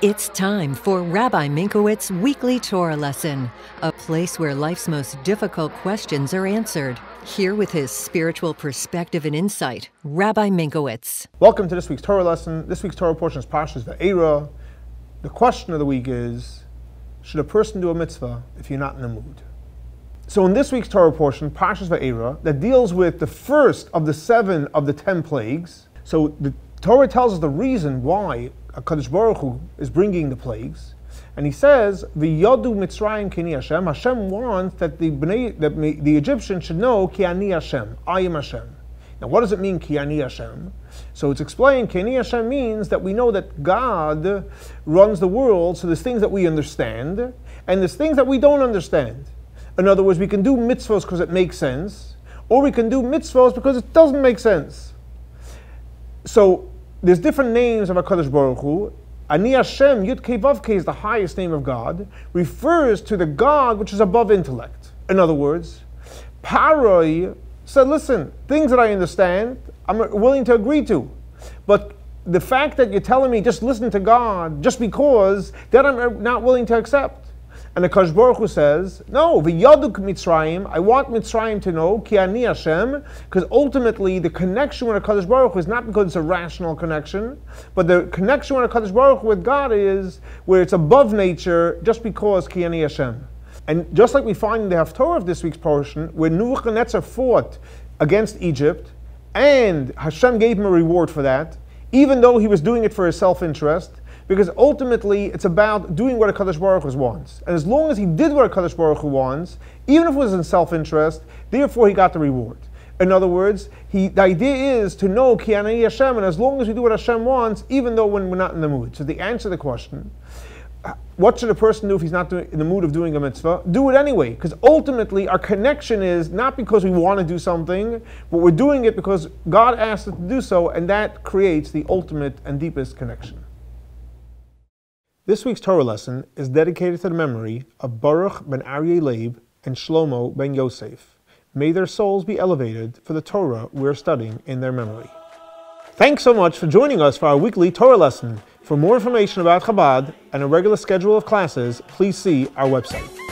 It's time for Rabbi Minkowicz's Weekly Torah Lesson, a place where life's most difficult questions are answered. Here with his spiritual perspective and insight, Rabbi Minkowicz. Welcome to this week's Torah lesson. This week's Torah portion is Parsha's EIRA. The question of the week is, should a person do a mitzvah if you're not in the mood? So in this week's Torah portion, Parsha's EIRA, that deals with the first of the 7 of the 10 plagues. So the Torah tells us the reason why Kiddush Baruch Hu is bringing the plagues, and he says, "V'yodu Mitzrayim ki ani Hashem." Hashem wants that the Egyptians should know ki ani Hashem, I am Hashem. Now, what does it mean ki ani Hashem? So it's explained ki ani Hashem means that we know that God runs the world. So there's things that we understand, and there's things that we don't understand. In other words, we can do mitzvahs because it makes sense, or we can do mitzvahs because it doesn't make sense. So there's different names of HaKadosh Baruch Hu. Ani Hashem, Yud Kei Vav Kei is the highest name of God, refers to the God which is above intellect. In other words, Aryeh said, listen, things that I understand, I'm willing to agree to. But the fact that you're telling me just listen to God just because, that I'm not willing to accept. And the Kadosh Baruch Hu says, no, v'yaduk Mitzrayim, I want Mitzrayim to know, ki ani Hashem, because ultimately the connection with HaKadosh Baruch Hu is not because it's a rational connection, but the connection with HaKadosh Baruch Hu with God is where it's above nature, just because ki ani Hashem. And just like we find in the Haftorah of this week's portion, where Nebuchadnezzar fought against Egypt, and Hashem gave him a reward for that, even though he was doing it for his self-interest, because ultimately it's about doing what HaKadosh Baruch Hu wants. And as long as he did what HaKadosh Baruch Hu wants, even if it was in self-interest, therefore he got the reward. In other words, the idea is to know Ki Ani Hashem, and as long as we do what Hashem wants, even though when we're not in the mood. So the answer to the question, what should a person do if he's not in the mood of doing a mitzvah? Do it anyway, because ultimately our connection is not because we want to do something, but we're doing it because God asked us to do so, and that creates the ultimate and deepest connection. This week's Torah lesson is dedicated to the memory of Baruch ben Aryeh Leib and Shlomo Ben Yosef. May their souls be elevated for the Torah we're studying in their memory. Thanks so much for joining us for our weekly Torah lesson. For more information about Chabad and a regular schedule of classes, please see our website.